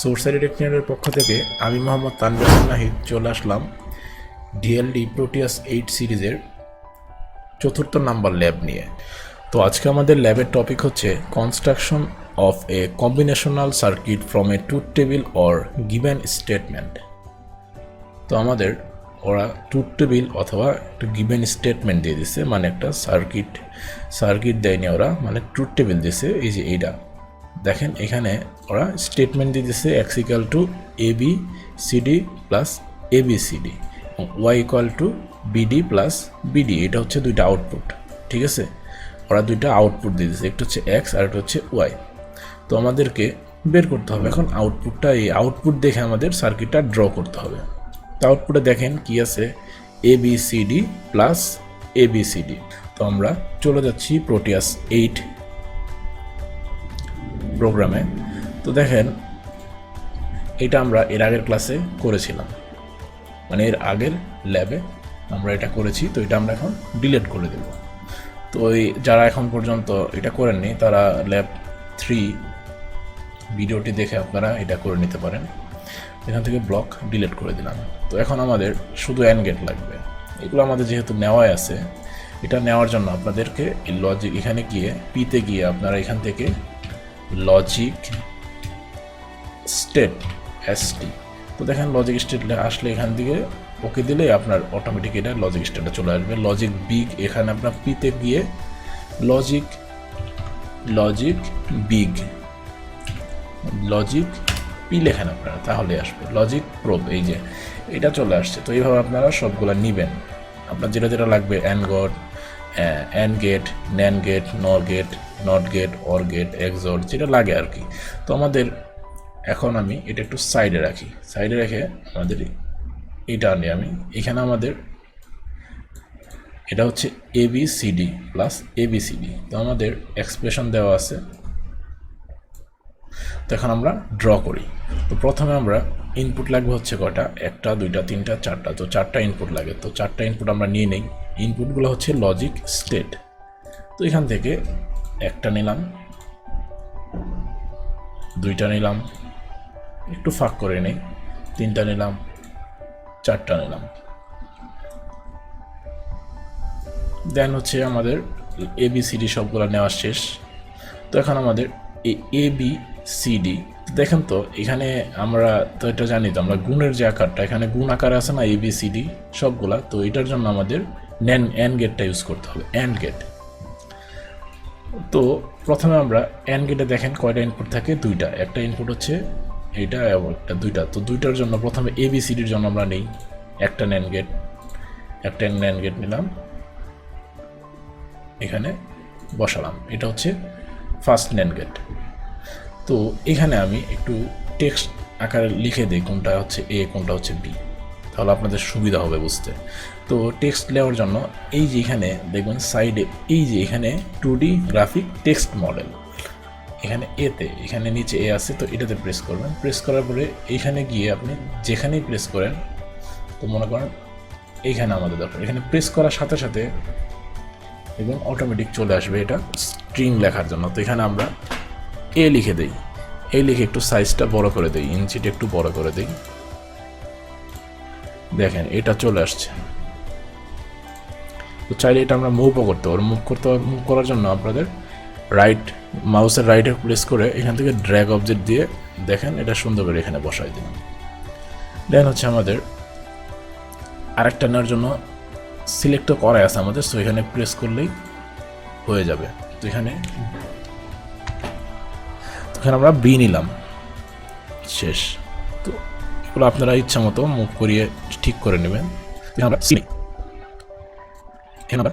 সোর্সারি টেকনিকের পক্ষ থেকে আমি মোহাম্মদ তানভীর নাহিদ চলে আসলাম ডিএলডি প্রোটিয়াস 8 সিরিজের চতুর্থ নাম্বার ল্যাব নিয়ে। তো আজকে আমাদের ল্যাবের টপিক হচ্ছে construction of A combinational circuit from a truth table or given statement. তো আমাদের ওরা ট্রুথ টেবিল অথবা একটা গিভেন স্টেটমেন্ট দিয়ে দিছে, মানে একটা সার্কিট দেয়নি ওরা, মানে ট্রুথ টেবিল দিছে। এই যে এইটা দেখেন, এখানে ওরা স্টেটমেন্ট দিয়ে দিচ্ছে X equal to A B C D plus A B C D, Y equal to BD plus BD. এটা হচ্ছে দুইটা আউটপুট, ঠিক আছে? ওরা দুইটা আউটপুট দিয়ে দিচ্ছে, একটা হচ্ছে এক্স আর একটা হচ্ছে ওয়াই। তো আমাদেরকে বের করতে হবে এখন আউটপুটটা। এই আউটপুট দেখে আমাদের সার্কিটটা ড্র করতে হবে। তো আউটপুটে দেখেন কি আছে, এ B C D plus A B C D. তো আমরা চলে যাচ্ছি প্রোটিয়াস 8 প্রোগ্রামে। তো দেখেন, এটা আমরা এর আগের ক্লাসে করেছিলাম, মানে এর আগের ল্যাবে আমরা এটা করেছি। তো এটা আমরা এখন ডিলিট করে দেব। তো এই যারা এখন পর্যন্ত এটা করেননি তারা ল্যাব 3 ভিডিওটি দেখে আপনারা এটা করে নিতে পারেন। এখান থেকে ব্লক ডিলিট করে দিলাম। তো এখন আমাদের শুধু অ্যান্ড গেট লাগবে। এগুলো আমাদের যেহেতু নেওয়াই আছে, এটা নেওয়ার জন্য আপনাদেরকে এই লজিক এখানে গিয়ে পিতে গিয়ে আপনারা এখান থেকে লজিক স্টেট এসটি। তো দেখেন লজিক স্টেট আসলে এখান থেকে ওকে দিলে আপনার অটোমেটিক এটা লজিক স্টেটে চলে আসবে। লজিক বিগ, এখানে আপনার পিতে গিয়ে লজিক পি লেখেন আপনারা, তাহলে আসবে লজিক প্রোব। এই যে এটা চলে আসছে। তো এইভাবে আপনারা সবগুলা নিবেন। আপনার যেটা যেটা লাগবে, AND gate, NAND gate, NOR gate, NOT gate, OR gate, XOR, যেটা লাগে আর কি। তো আমাদের এখন আমি এটা একটু সাইডে রাখি। সাইডে রেখে আমাদের এটা আনি আমি। এখানে আমাদের এটা হচ্ছে এ B C D plus A B C D. তো আমাদের এক্সপ্রেশন দেওয়া আছে। তো এখন আমরা ড্র করি। তো প্রথমে আমরা ইনপুট লাগবে হচ্ছে কয়টা, 1টা 2টা 3টা 4টা। তো 4টা ইনপুট লাগে। তো 4টা ইনপুট আমরা নিয়ে নেই। ইনপুটগুলো হচ্ছে লজিক স্টেট। তো এখান থেকে 1টা নিলাম, 2টা নিলাম, একটু ফাঁক করে নেই, 3টা নিলাম, 4টা নিলাম। দেন হচ্ছে আমাদের এবিসিডি সবগুলো নেওয়া শেষ। তো এখন আমাদের এই এ বি সি ডি দেখেন। তো এখানে আমরা তো এটা জানি, তো আমরা গুণের যে আকারটা, এখানে গুণ আকার আছে না এ বি সি ডি সবগুলা। তো এটার জন্য আমাদের অ্যান্ড গেটটা ইউজ করতে হবে, অ্যান্ড গেট। তো প্রথমে আমরা অ্যান্ড গেটে দেখেন কয়টা ইনপুট থাকে, 2টা। একটা ইনপুট হচ্ছে এইটা এবং একটা 2টা। তো 2টার জন্য প্রথমে এ বি সি ডির জন্য আমরা নেই একটা ন্যান্ড গেট নিলাম, এখানে বসালাম। এটা হচ্ছে ফার্স্ট ন্যান্ড গেট। তো এখানে আমি একটু টেক্সট আকারে লিখে দিই কোনটা হচ্ছে এ কোনটা হচ্ছে বি, তাহলে আপনাদের সুবিধা হবে বুঝতে। তো টেক্সট নেওয়ার জন্য এই যে এখানে দেখবেন সাইডে এই যে এখানে 2D গ্রাফিক টেক্সট মডেল, এখানে এতে, এখানে নিচে এ আছে। তো এটাতে প্রেস করবেন। প্রেস করার পরে এইখানে গিয়ে আপনি যেখানেই প্রেস করেন, তো মনে করেন এইখানে আমাদের দরকার, এখানে প্রেস করার সাথে সাথে এবং অটোমেটিক চলে আসবে এটা স্ট্রিং লেখার জন্য। তো এখানে আমরা এ লিখে দেই, এই লিখে একটু সাইজটা বড় করে দেই, ইঞ্চিটা একটু বড় করে দেই। দেখেন এটা চলে আসছে। তো চাইলে এটা আমরা মুভও করতে পারবো। মুভ করার জন্য আপনাদের মাউসের রাইটে প্রেস করে এখান থেকে ড্র্যাগ অবজেক্ট দিয়ে দেখেন এটা সুন্দর করে এখানে বসাই দিলাম। দেন হচ্ছে আমাদের আরেকটা নেওয়ার জন্য সিলেক্ট তো করাই আছে আমাদের, সো এখানে প্রেস করলেই হয়ে যাবে। তো এখানে আমরা বি নিলাম, শেষ। তো এগুলো আপনারা ইচ্ছা মতো মুভ করিয়ে ঠিক করে নেবেন। আমরা সি আমরা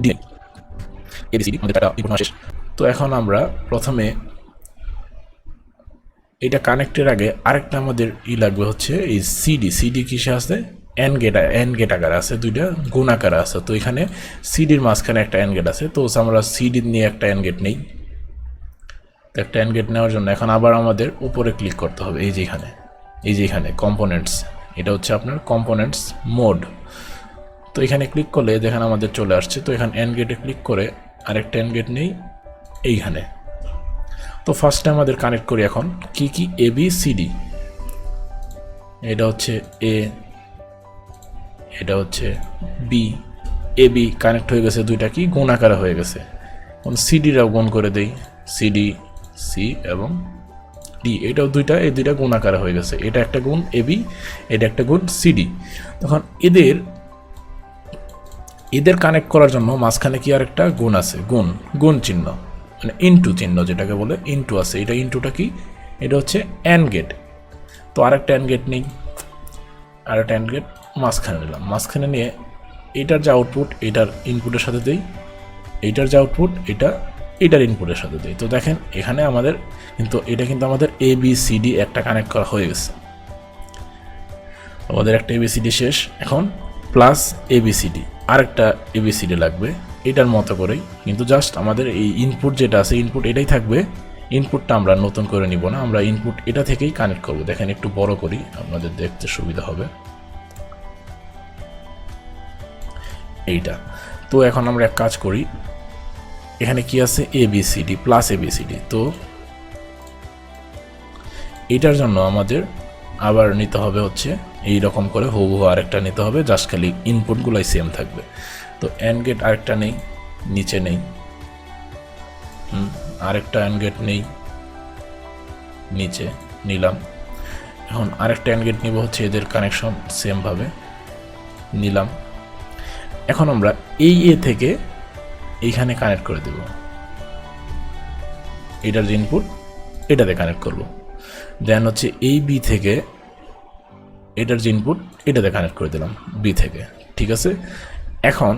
ডি এবিসিডি আমাদের টাকা ইনপুট শেষ। তো এখন আমরা প্রথমে এটা কানেক্টের আগে আরেকটা আমাদের লাগবে হচ্ছে এই সিডি কিসে আছে, অ্যান্ড গেট আকারে আছে, 2টা গুণ আকারে আছে। তো এখানে সিডির মাঝখানে একটা অ্যান্ড গেট আছে। তো আমরা সিডি নিয়ে একটা অ্যান্ড গেট নেই। তো একটা অ্যান্ড গেট নেওয়ার জন্য এখন আবার আমাদের উপরে ক্লিক করতে হবে। এই যে এখানে কম্পোনেন্টস, এটা হচ্ছে আপনার কম্পোনেন্টস মোড। তো এখানে ক্লিক করলে দেখেন আমাদের চলে আসছে। তো এখানে অ্যান্ড গেটে ক্লিক করে আরেকটা অ্যান্ড গেট নেই এইখানে। তো ফার্স্টে আমাদের কানেক্ট করি এখন কি কি এ বি সি ডি, এটা হচ্ছে এ, এটা হচ্ছে বি, এ বি কানেক্ট হয়ে গেছে, দুইটা কি গুণ আকারে হয়ে গেছে। এখন সিডিরাও গুণ করে দেই, সিডি সি এবং ডি, এটাও দুইটা, এই দুইটা গুণ আকারে হয়ে গেছে, এটা একটা গুণ এ বি, এটা একটা গুণ সিডি। তখন এদের কানেক্ট করার জন্য মাঝখানে কি আর একটা গুণ আছে, গুণ চিহ্ন, মানে ইনটু চিহ্ন যেটাকে বলে ইনটু আছে, এটা ইনটুটা কি, এটা হচ্ছে অ্যান্ড গেট। তো আরেকটা অ্যান্ড গেট নেই, আরেকটা অ্যান্ড গেট মাঝখানে নিলাম, মাঝখানে নিয়ে এটার যে আউটপুট এটার ইনপুটের সাথে দেই, এইটার যে আউটপুট এটার ইনপুটের সাথে দেই। তো দেখেন এখানে আমাদের এটা কিন্তু আমাদের এ বি সি ডি একটা কানেক্ট করা হয়ে গেছে, আমাদের একটা এবিসিডি শেষ। এখন প্লাস এবিসিডি, আরেকটা এবিসিডি লাগবে এটার মতো করেই, কিন্তু জাস্ট আমাদের এই ইনপুট যেটা আছে ইনপুট এটাই থাকবে, ইনপুটটা আমরা নতুন করে নিব না, আমরা ইনপুট এটা থেকেই কানেক্ট করব। দেখেন একটু বড় করি আপনাদের দেখতে সুবিধা হবে এইটা। তো এখন আমরা এক কাজ করি, এখানে কি আছে এবিসিডি প্লাস এবিসিডি, তো এটার জন্য আমাদের আবার নিতে হবে হচ্ছে এই রকম করে হুবহু আরেকটা নিতে হবে, জাস্ট খালি ইনপুটগুলোই সেম থাকবে। তো অ্যান্ড গেট আরেকটা নেই, নিচে নেই, আরেকটা অ্যান্ড গেট নেই, নিচে নিলাম। এখন আরেকটা অ্যান্ড গেট নিব হচ্ছে এদের কানেকশন সেমভাবে নিলাম। এখন আমরা এই এ থেকে এইখানে কানেক্ট করে দেব, এটার যে ইনপুট এটাতে কানেক্ট করব। দেন হচ্ছে এই বি থেকে এটার যে ইনপুট এটাতে কানেক্ট করে দিলাম বি থেকে, ঠিক আছে। এখন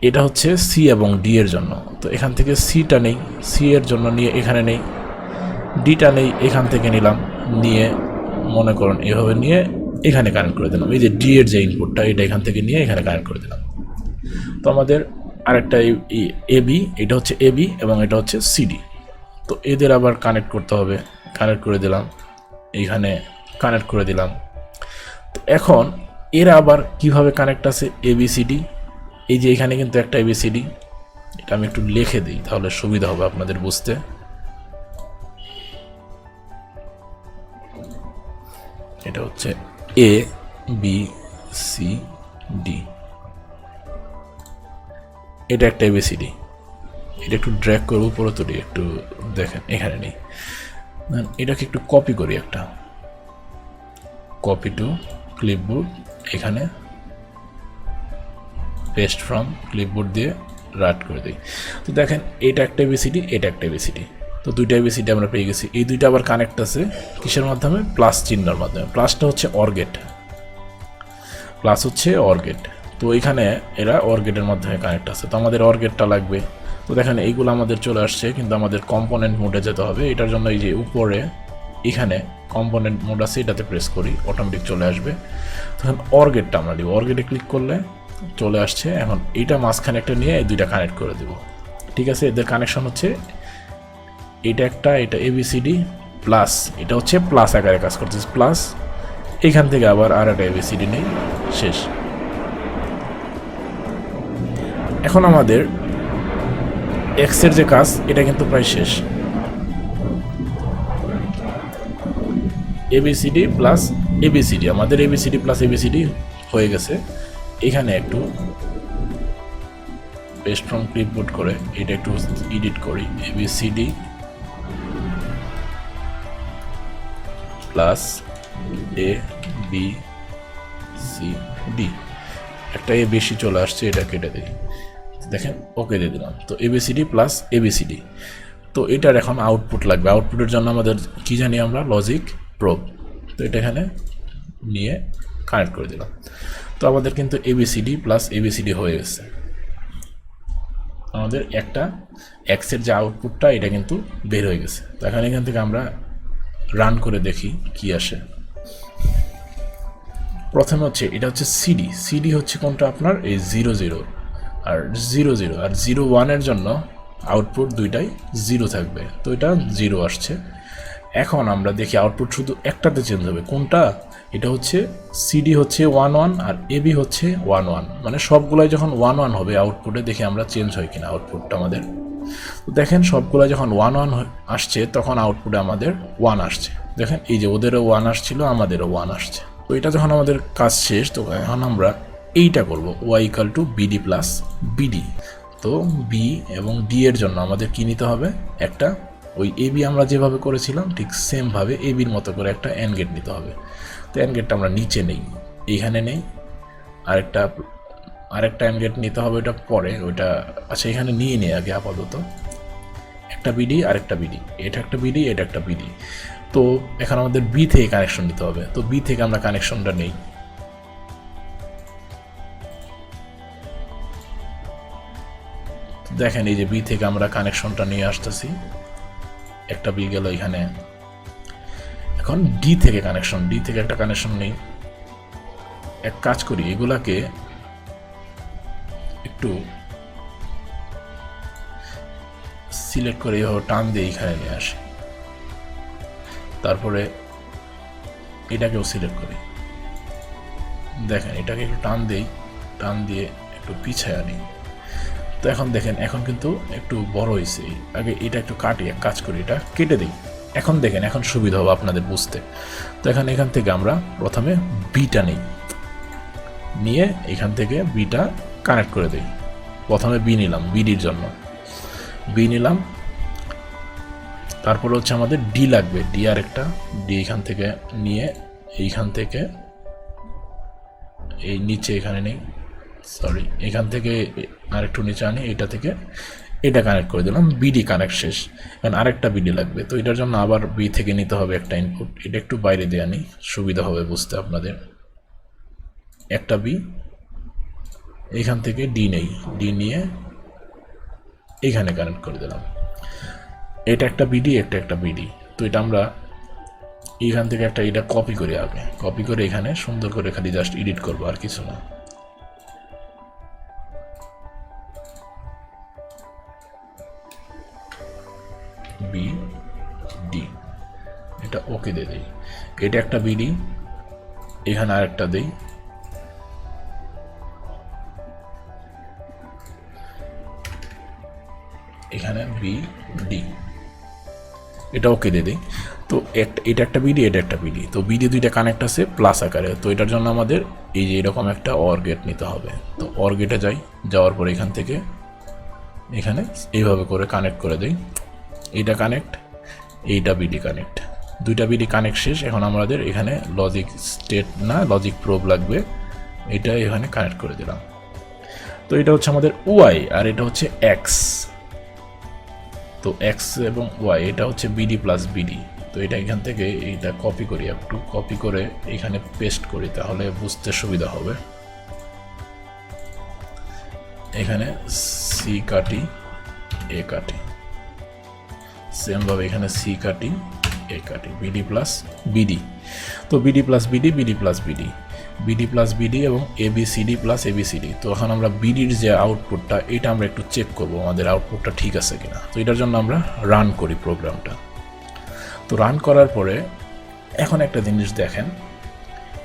এটা হচ্ছে সি এবং ডি এর জন্য, তো এখান থেকে সিটা নেই, সি এর জন্য নিয়ে এখানে নেই, ডিটা নেই এখান থেকে নিলাম, নিয়ে মনে করুন এভাবে নিয়ে এখানে কানেক্ট করে দিলাম। এই যে ডি এর যে ইনপুটটা এটা এখান থেকে নিয়ে এখানে কানেক্ট করে দিলাম। তো আমাদের আরেকটা এ বি, এটা হচ্ছে এ বি এবং এটা হচ্ছে সিডি, তো এদের আবার কানেক্ট করতে হবে, কানেক্ট করে দিলাম, এইখানে কানেক্ট করে দিলাম। তো এখন এরা আবার কিভাবে কানেক্ট আছে এবিসিডি, এই যে এখানে কিন্তু একটা এবিসিডি, এটা আমি একটু লিখে দিই তাহলে সুবিধা হবে আপনাদের বুঝতে। এটা হচ্ছে এ বি সি ডি, এটা একটা এবিসিডি, এটা একটু ড্র্যাগ করবো পুরো তৈরি, একটু দেখেন এখানে নেই, এটাকে একটু কপি করি, একটা কপি টু ক্লিপবোর্ড, এখানে পেস্ট ফ্রম ক্লিপবোর্ড দিয়ে রাইট করে দিই। তো দেখেন এটা একটা এবিসিডি, এটা একটা এবিসিডি, তো দুইটা এবিসিডি আমরা পেয়ে গেছি। এই দুইটা আবার কানেক্ট আছে কিসের মাধ্যমে, প্লাস চিহ্নের মাধ্যমে। প্লাসটা হচ্ছে অর গেট, প্লাস হচ্ছে অর গেট, তো এখানে এরা অর গেটের মাধ্যমে কানেক্ট আছে, তো আমাদের অর গেটটা লাগবে। তো দেখেন এইগুলো আমাদের চলে আসছে, কিন্তু আমাদের কম্পোনেন্ট মোডে যেতে হবে। এটার জন্য এই যে উপরে এখানে কম্পোনেন্ট মোড আছে, এটাতে প্রেস করি অটোমেটিক চলে আসবে। তখন অর গেটটা আমরা দিব, অর গেটে ক্লিক করলে চলে আসছে। এখন এইটা মাঝখানে একটা নিয়ে এই দুইটা কানেক্ট করে দেব, ঠিক আছে। এদের কানেকশন হচ্ছে এটা একটা, এটা এবিসিডি প্লাস, এটা হচ্ছে প্লাস আকারে কাজ করতেছে, প্লাস এখান থেকে আবার আর একটা এবিসিডি নেই, শেষ। এখন আমাদের এক্সের যে কাজ এটা কিন্তু প্রায় শেষ, এবিসিডি প্লাস এবিসিডি, আমাদের এবিসিডি প্লাস এবিসিডি হয়ে গেছে। এখানে একটু পেস্ট ফ্রম ক্লিপবোর্ড করে এটা একটু এডিট করি, ABCD plus A B C D, একটা এ বেশি চলে আসছে, এটা কেটে দিই, দেখেন ওকে দিয়ে দিলাম। তো এবিসিডি প্লাস এবিসিডি, তো এটার এখন আউটপুট লাগবে। আউটপুটের জন্য আমাদের কি জানি আমরা, লজিক প্রোব, তো এটা এখানে নিয়ে কানেক্ট করে দিলাম। তো আমাদের কিন্তু এবিসিডি প্লাস এবিসিডি হয়ে গেছে, আমাদের একটা এক্সের যে আউটপুটটা এটা কিন্তু বের হয়ে গেছে। তো এখন এখান থেকে আমরা রান করে দেখি কি আসে। প্রথমে হচ্ছে এটা হচ্ছে সিডি, সিডি হচ্ছে কোনটা আপনার এই 00 আর 00, আর 01-এর জন্য আউটপুট দুইটাই 0 থাকবে, তো এটা 0 আসছে। এখন আমরা দেখি আউটপুট শুধু একটাতে চেঞ্জ হবে, কোনটা, এটা হচ্ছে সিডি হচ্ছে 11 আর এবি হচ্ছে 11, মানে সবগুলাই যখন 11 হবে আউটপুটে, দেখি আমরা চেঞ্জ হয় কিনা আউটপুটটা আমাদের। তো দেখেন সবগুলো যখন 1 1 আসছে তখন আউটপুটে আমাদের 1 আসছে। দেখেন এই যে ওদেরও 1 আসছিল, আমাদেরও 1 আসছে। তো এটা যখন আমাদের কাজ শেষ, তো এখন আমরা এইটা করব, y equal to BD plus BD. তো বি এবং ডি এর জন্য আমাদের কি নিতে হবে, একটা ওই এ বি আমরা যেভাবে করেছিলাম ঠিক সেমভাবে এ বির মতো করে একটা অ্যান্ড গেট নিতে হবে। তো অ্যান্ড গেটটা আমরা নিচে নেই, এইখানে নেই, আরেকটা অ্যান্ড গেট নিতে হবে, ওটা পরে, ওইটা আচ্ছা এখানে নিয়ে নিই আগে আপাতত। একটা বিডি আরেকটা বিডি, এটা একটা বিডি এটা একটা বিডি। তো এখন আমাদের বি থেকে কানেকশন নিতে হবে। তো বি থেকে আমরা কানেকশনটা নেই, দেখেন এই যে বি থেকে আমরা কানেকশনটা নিয়ে আসতেছি, একটা বি গেল এখানে। এখন ডি থেকে কানেকশন, ডি থেকে একটা কানেকশন নেই। এক কাজ করি, এগুলাকে একটু সিলেক্ট করে এভাবে টান দিয়ে এখানে নিয়ে আসি, তারপরে এটাকেও সিলেক্ট করি। দেখেন এটাকে একটু টান দিয়ে একটু পিছায় আনি। তো এখন দেখেন এখন কিন্তু একটু বড় হয়েছে। আগে এটা একটু কাটি, এক কাজ করি, এটা কেটে দিই। এখন দেখেন এখন সুবিধা হবে আপনাদের বুঝতে। তো এখান থেকে আমরা প্রথমে বিটা নিয়ে এখান থেকে বিটা কানেক্ট করে দিই। প্রথমে বি নিলাম, বিডির জন্য বি নিলাম, তারপর হচ্ছে আমাদের ডি লাগবে, ডি আরেকটা, ডি এখান থেকে নিয়ে এইখান থেকে এই নিচে এখানে নেই, সরি এখান থেকে আরেকটু নিচে আনি, এটা থেকে এটা কানেক্ট করে দিলাম, বিডি কানেক্ট শেষ। এখন আরেকটা বিডি লাগবে, তো এটার জন্য আবার বি থেকে নিতে হবে একটা ইনপুট, এটা একটু বাইরে দিয়ে আনি, সুবিধা হবে বুঝতে আপনাদের। একটা বি, এখান থেকে ডি নেই, ডি নিয়ে এখানে কানেক্ট করে দিলাম, এটা একটা বিডি একটা বিডি। তো এটা আমরা এখান থেকে একটা এটা কপি করি, আগে কপি করে এখানে সুন্দর করে খালি জাস্ট এডিট করবো, আর কিছু না। বি ডি, এটা ওকে দিয়ে দিই, এটা একটা বিডি, এখানে আরেকটা দিই, এখানে বি ডি, এটা ওকে দিয়ে দিই। তো এটা একটা বিডি এটা একটা বিডি, তো বিডি দুইটা কানেক্ট আছে প্লাস আকারে। তো এটার জন্য আমাদের এই যে এরকম একটা অর গেট নিতে হবে। তো অর গেটে যাওয়ার পর এখান থেকে এখানে এইভাবে করে কানেক্ট করে দেই, এইটা কানেক্ট, এইটা বিডি কানেক্ট, দুইটা বিডি কানেক্ট শেষ। এখন আমাদের এখানে লজিক স্টেট না লজিক প্রোব লাগবে, এটা এখানে কানেক্ট করে দিলাম। তো এটা হচ্ছে আমাদের ওয়াই আর এটা হচ্ছে এক্স। তো এক্স এবং ওয়াই এটা হচ্ছে বিডি প্লাস বিডি। তো এটা এখান থেকে এইটা কপি করি, একটু কপি করে এখানে পেস্ট করি, তাহলে বুঝতে সুবিধা হবে। এখানে সি কাটি এ কাটি, সেমভাবে এখানে সি কাটি এ কাটি, বিডি প্লাস বিডি। তো BD plus BD, BD plus BD, BD plus BD এবং এবিসিডি প্লাস এবিসিডি। তো এখন আমরা বিডির যে আউটপুটটা, এটা আমরা একটু চেক করব আমাদের আউটপুটটা ঠিক আছে কিনা। তো এটার জন্য আমরা রান করি প্রোগ্রামটা। তো রান করার পরে এখন একটা জিনিস দেখেন,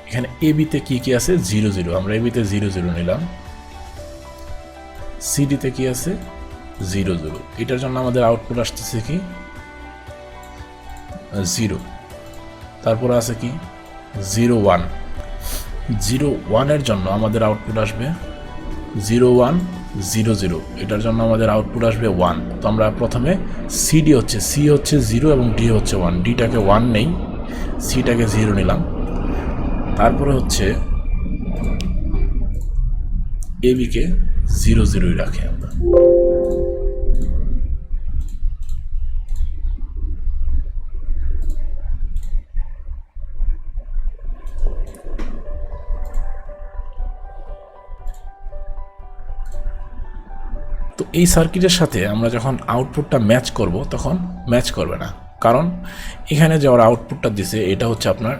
এখানে এবিতে কি কি আছে, 0 0, আমরা এবিতে 0 0 নিলাম, সিডিতে কি আছে 0 0, এটার জন্য আমাদের আউটপুট আসতেছে কি 0, তারপরে আছে কি 0 1, 0 1 এর জন্য আমাদের আউটপুট আসবে 0 1 0 0, এটার জন্য আমাদের আউটপুট আসবে 1। তো আমরা প্রথমে সিডি হচ্ছে সি হচ্ছে 0 এবং ডি হচ্ছে 1, ডিটাকে 1 নেই, সিটাকে 0 নিলাম, তারপরে হচ্ছে এবিকে 0 0 রাখি আমরা। তো এই সার্কিটের সাথে আমরা যখন আউটপুটটা ম্যাচ করব তখন ম্যাচ করবে না, কারণ এখানে যে ওরা আউটপুটটা দিছে এটা হচ্ছে আপনার,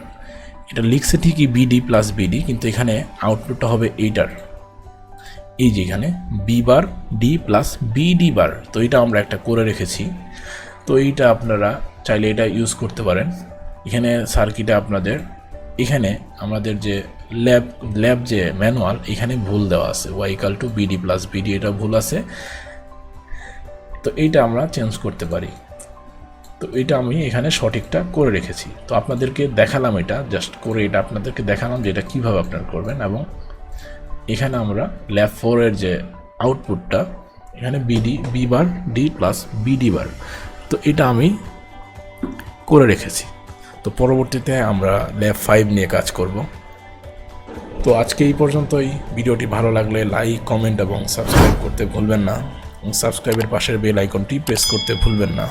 এটা লিখছে ঠিকই বিডি প্লাস বিডি, কিন্তু এখানে আউটপুটটা হবে এইটার, এই যে এখানে B bar D plus B D bar. তো এটা আমরা একটা করে রেখেছি, তো এইটা আপনারা চাইলে এটা ইউজ করতে পারেন। এখানে সার্কিটে আপনাদের এখানে আমাদের যে ল্যাব যে ম্যানুয়াল, এখানে ভুল দেওয়া আছে, Y equal to BD plus BD, এটা ভুল আছে। তো এইটা আমরা চেঞ্জ করতে পারি। তো এটা আমি এখানে সঠিকটা করে রেখেছি। তো আপনাদেরকে দেখালাম, এটা জাস্ট করে এটা আপনাদেরকে দেখালাম যে এটা কীভাবে আপনারা করবেন। এবং এখানে আমরা ল্যাব 4 এর যে আউটপুটটা, এখানে B bar D plus B D bar, তো এটা আমি করে রেখেছি। তো পরবর্তীতে আমরা ল্যাব 5 নিয়ে কাজ করব। তো আজকে এই পর্যন্তই। ভিডিওটি ভালো লাগলে লাইক, কমেন্ট এবং সাবস্ক্রাইব করতে ভুলবেন না, এবং সাবস্ক্রাইবের পাশের বেল আইকনটি প্রেস করতে ভুলবেন না।